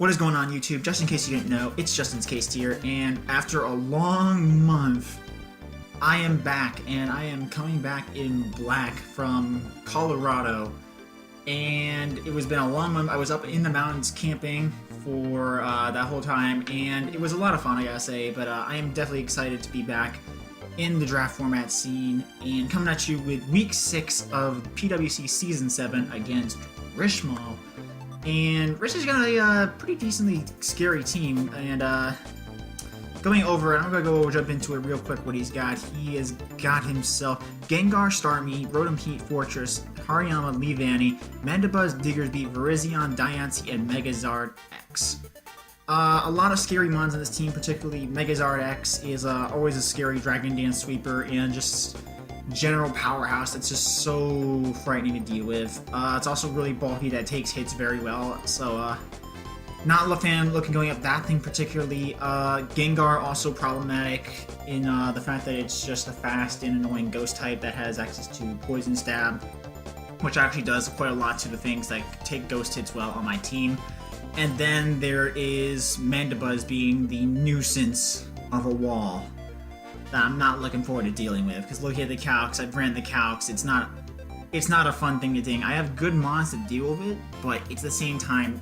What is going on, YouTube? Just in case you didn't know, it's Justin's Case here, and after a long month, I am back, and I am coming back in black from Colorado, and it was been a long month. I was up in the mountains camping for that whole time, and it was a lot of fun, I gotta say, but I am definitely excited to be back in the draft format scene, and coming at you with Week 6 of PWC Season 7 against Rishmal. And Rich has got a pretty decently scary team, and going over it, I'm gonna jump into it real quick. What he's got, he has got himself Gengar, Starmie, Rotom Heat, Fortress, Hariyama, Leavanny, Mandibuzz, Diggersby, Virizion, Diancie, and Megazard X. A lot of scary mons in this team, particularly Megazard X is always a scary Dragon Dance sweeper, and just general powerhouse that's just so frightening to deal with. It's also really bulky, that takes hits very well, so not a fan looking going up that thing particularly. Gengar also problematic in the fact that it's just a fast and annoying ghost type that has access to Poison Stab, which actually does quite a lot to the things that take ghost hits well on my team. And then there is Mandibuzz being the nuisance of a wall that I'm not looking forward to dealing with, because looking at the calcs, I've ran the calcs, it's not a fun thing to ding. I have good mons to deal with it, but at the same time,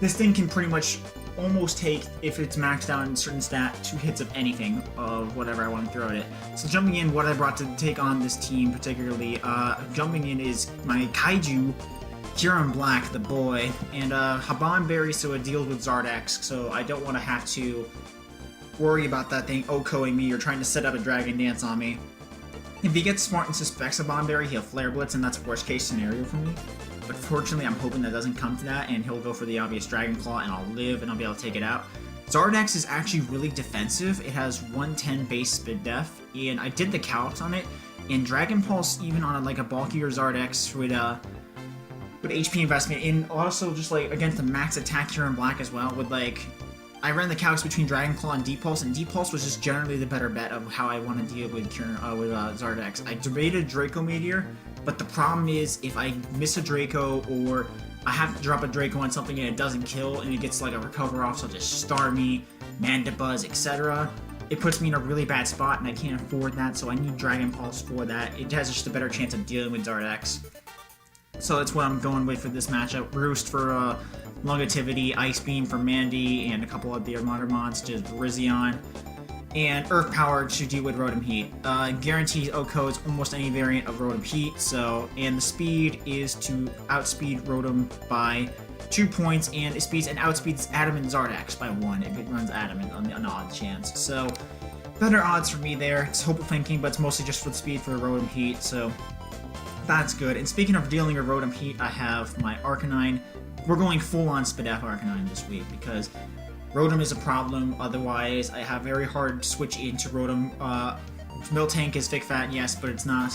this thing can pretty much almost take, if it's maxed out in a certain stat, 2 hits of anything, of whatever I want to throw at it. So jumping in, what I brought to take on this team particularly, jumping in is my Kaiju, Kieran Black, the boy, and Haban Berry, so it deals with Zardex, so I don't want to have to worry about that thing OHKOing me or trying to set up a Dragon Dance on me. If he gets smart and suspects a Bomberry, he'll Flare Blitz, and that's a worst case scenario for me. But fortunately, I'm hoping that doesn't come to that, and he'll go for the obvious Dragon Claw, and I'll live, and I'll be able to take it out. Zardex is actually really defensive. It has 110 base speed def, and I did the calcs on it, and Dragon Pulse, even on a bulkier Zardex with HP investment, and also just against the max attack here in black as well, with I ran the calcs between Dragon Claw and Deep Pulse, and Deep Pulse was just generally the better bet of how I want to deal with Zardex. I debated Draco Meteor, but the problem is if I miss a Draco or I have to drop a Draco on something and it doesn't kill and it gets a recover off, so just Starmie, Mandibuzz, etc., it puts me in a really bad spot, and I can't afford that, so I need Dragon Pulse for that. It has just a better chance of dealing with Zardex. So that's what I'm going with for this matchup. Roost for Longevity, Ice Beam for Mandy, and a couple of the Armada mons, just Virizion, and Earth Power to deal with Rotom Heat. Guarantees OHKOs almost any variant of Rotom Heat, and the speed is to outspeed Rotom by 2 points, and it speeds and outspeeds Adamant Zardex by 1 if it runs Adamant on an odd chance. So better odds for me there. It's hopeful thinking, but it's mostly just for the speed for the Rotom Heat, so that's good. And speaking of dealing with Rotom Heat, I have my Arcanine. We're going full-on Spadef Arcanine this week because Rotom is a problem. Otherwise, I have very hard to switch into Rotom. Miltank is Vic Fat, yes, but it's not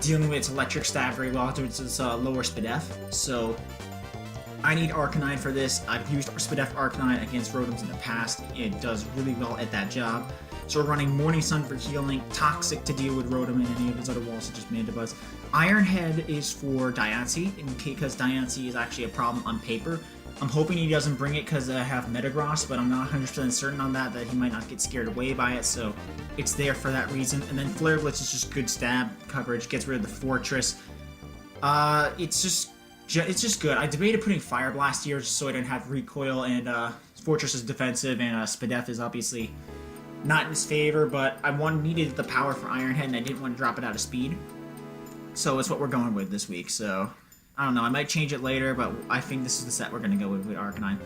dealing with its electric stab very well due to its lower Spadef. So I need Arcanine for this. I've used Spadef Arcanine against Rotoms in the past. It does really well at that job. So we're running Morning Sun for healing, Toxic to deal with Rotom and any of his other walls, such as Mandibuzz. Iron Head is for Diancie, because Diancie is actually a problem on paper. I'm hoping he doesn't bring it because I have Metagross, but I'm not 100% certain on that he might not get scared away by it, so it's there for that reason. And then Flare Blitz is just good stab coverage, gets rid of the Fortress. It's just good. I debated putting Fire Blast here just so I didn't have recoil, and Fortress is defensive, and Spadef is obviously not in his favor, but I needed the power for Iron Head, and I didn't want to drop it out of speed. So it's what we're going with this week, so I don't know, I might change it later, but I think this is the set we're going to go with Arcanine.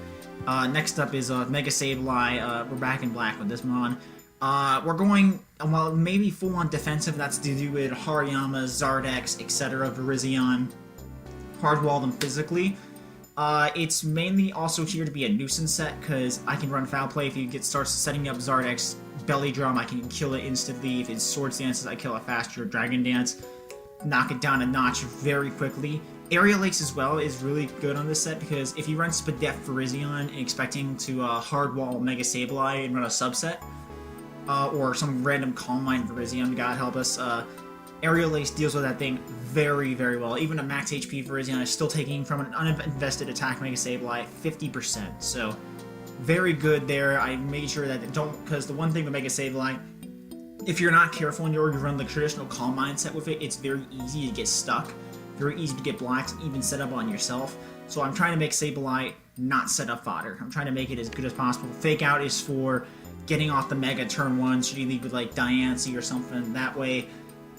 Next up is Mega Sableye. We're back in black with this mon. We're going, well, maybe full-on defensive. That's to do with Hariyama, Zardex, etc., Virizion. Hardwall them physically. It's mainly also here to be a nuisance set, because I can run Foul Play. If he starts setting up Zardex Belly Drum, I can kill it instantly. If it's Swords Dances, I kill it faster. Dragon Dance, knock it down a notch very quickly. Aerial Ace as well is really good on this set, because if you run Spadef Virizion expecting to hardwall Mega Sableye and run a subset, or some random Calm Mind Virizion, God help us, Aerial Ace deals with that thing very, very well. Even a max HP Virizion is still taking from an uninvested attack Mega Sableye 50%. So very good there. I made sure that because the one thing with Mega Sableye, if you're not careful and you run the traditional calm mindset with it, it's very easy to get stuck, very easy to get blocked, even set up on yourself. So I'm trying to make Sableye not set up fodder. I'm trying to make it as good as possible. Fake Out is for getting off the Mega turn 1, should you leave with like Diancie or something. That way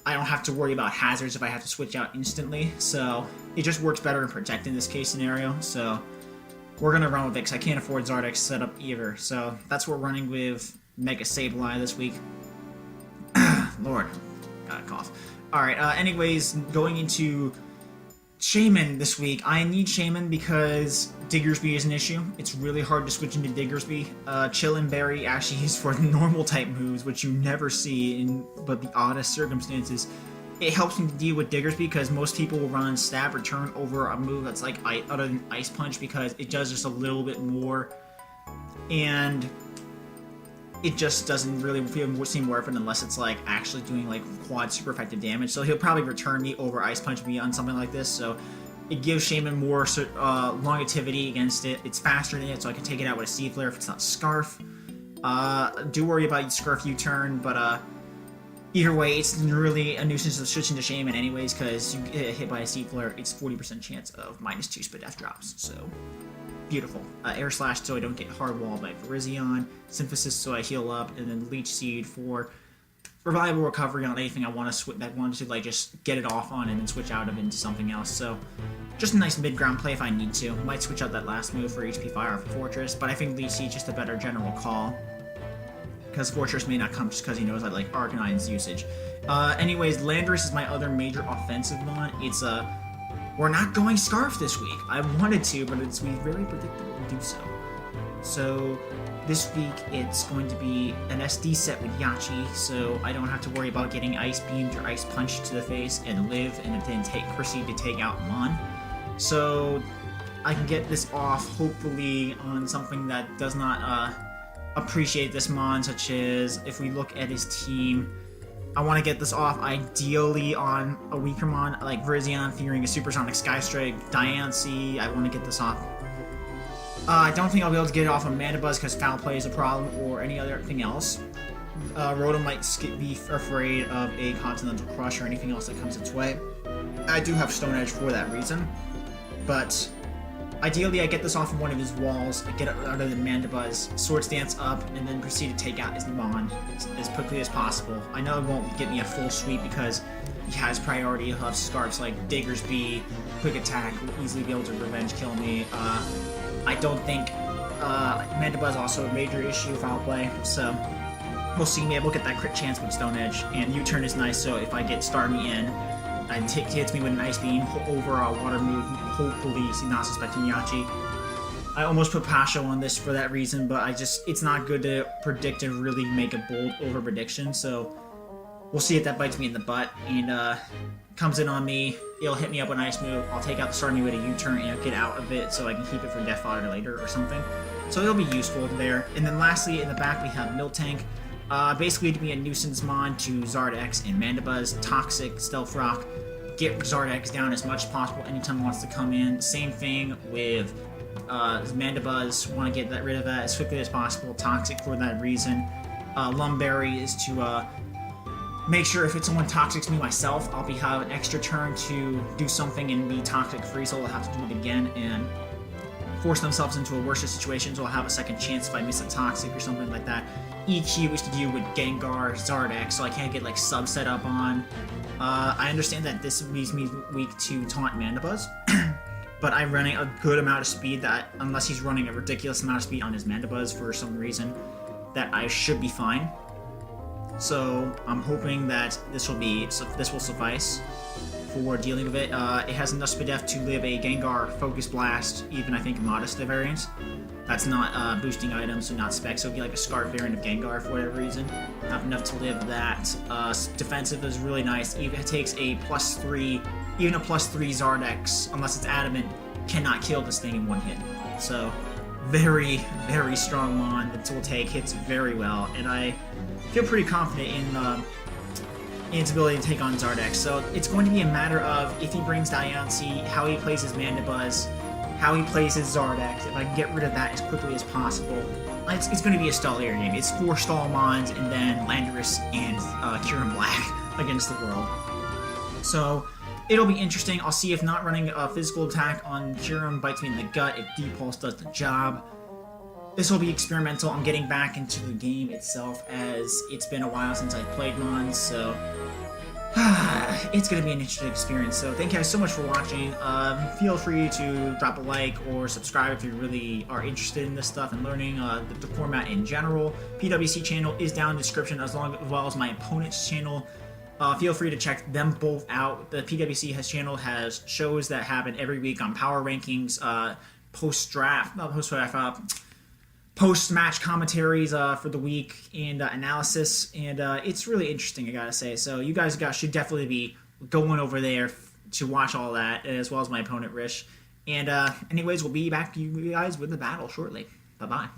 I don't have to worry about hazards if I have to switch out instantly. So it just works better in Protect in this case scenario. So we're going to run with it because I can't afford Zardex setup either. So that's what we're running with Mega Sableye this week. Lord, got a cough. Alright, anyways, going into Shaman this week. I need Shaman because Diggersby is an issue. It's really hard to switch into Diggersby. Chill and Berry actually is for normal type moves, which you never see in but the oddest circumstances. It helps me to deal with Diggersby because most people will run Stab Return over a move that's like other than Ice Punch because it does just a little bit more, and it just doesn't really seem worth it unless it's like actually doing like quad super effective damage. So he'll probably return me over Ice Punch me on something like this. So it gives Shaman more longevity against it. It's faster than it, so I can take it out with a Sea Flare if it's not Scarf. Do worry about Scarf U-turn, but either way, it's really a nuisance to switch into Shaman anyways, because you get hit by a Sea Flare, it's 40% chance of -2 Spadef drops. So beautiful. Air Slash so I don't get hard walled by Virizion, Synthesis so I heal up, and then Leech Seed for reliable recovery on anything I want to like just get it off on and then switch out of into something else. So just a nice mid-ground play if I need to. Might switch out that last move for HP Fire for Fortress, but I think Leech Seed just a better general call because Fortress may not come just because he knows I like Arcanine's usage. Anyways, Landorus is my other major offensive mon. It's we're not going Scarf this week. I wanted to, but it's very predictable to do so. So this week it's going to be an SD set with Yachi, so I don't have to worry about getting Ice Beamed or Ice Punched to the face and live and then proceed to take out Mon. So I can get this off hopefully on something that does not appreciate this Mon, such as if we look at his team, I want to get this off ideally on a weaker mon, like Virizion fearing a Supersonic Sky Strike, Diancie. I want to get this off. I don't think I'll be able to get it off on Mandibuzz because Foul Play is a problem or any other thing else. Rotom might be afraid of a Continental Crush or anything else that comes its way. I do have Stone Edge for that reason, but ideally I get this off of one of his walls, I get it out of the Mandibuzz, Swords Dance up, and then proceed to take out his Mon as quickly as possible. I know it won't get me a full sweep because he has priority of Scarfs like Diggersby, Quick Attack, will easily be able to revenge kill me. I don't think Mandibuzz also a major issue Foul Play, so we'll see me able to get that crit chance with Stone Edge, and U-turn is nice, so if I get Starmie in, and hits me with an Ice Beam over a Water move, hopefully not suspecting Yachi. I almost put Pasho on this for that reason, but it's not good to predict and really make a bold over prediction, so we'll see if that bites me in the butt, and comes in on me, it'll hit me up with an Ice move, I'll take out the Starmie with a U-turn and get out of it so I can keep it for Death Fodder later or something. So it'll be useful there. And then lastly, in the back we have Miltank. Basically to be a nuisance mon to Zardex and Mandibuzz, Toxic, Stealth Rock, get Zardex down as much as possible anytime he wants to come in. Same thing with Mandibuzz, want to get rid of that as quickly as possible, Toxic for that reason. Lumberry is to make sure if it's someone toxic to me myself, I'll have an extra turn to do something and be toxic free, so I'll have to do it again and force themselves into a worse situation, so I'll have a second chance if I miss a toxic or something like that. EQ is to do with Gengar, Zardex, so I can't get like sub set up on. I understand that this leaves me weak to Taunt Mandibuzz, but I'm running a good amount of speed that, unless he's running a ridiculous amount of speed on his Mandibuzz for some reason, that I should be fine. So I'm hoping that this will suffice for dealing with it. It has enough Spadef to live a Gengar Focus Blast, even I think modest variant. That's not boosting items, so not spec, so it'll be like a Scarf variant of Gengar for whatever reason. Have enough to live that. Defensive is really nice. Even it takes a +3, even a +3 Zardex, unless it's adamant, cannot kill this thing in one hit. So very, very strong mon. The tool take hits very well, and I feel pretty confident in in its ability to take on Zardex. So it's going to be a matter of if he brings Diancie, how he plays his Mandibuzz, how he plays his Zardex. If I can get rid of that as quickly as possible, it's going to be a stall area game. It's 4 stall mons and then Landorus and Kyurem Black against the world. So it'll be interesting. I'll see if not running a physical attack on Kyurem bites me in the gut, if D-Pulse does the job. This will be experimental. I'm getting back into the game itself as it's been a while since I played Mons, so it's going to be an interesting experience. So thank you guys so much for watching. Feel free to drop a like or subscribe if you really are interested in this stuff and learning the format in general. PWC channel is down in the description as well as my opponent's channel. Feel free to check them both out. The PWC channel has shows that happen every week on power rankings, post-match commentaries for the week, and analysis, and it's really interesting, I gotta say. So you guys should definitely be going over there to watch all that, as well as my opponent, Rish. And anyways, we'll be back to you guys with the battle shortly. Bye-bye.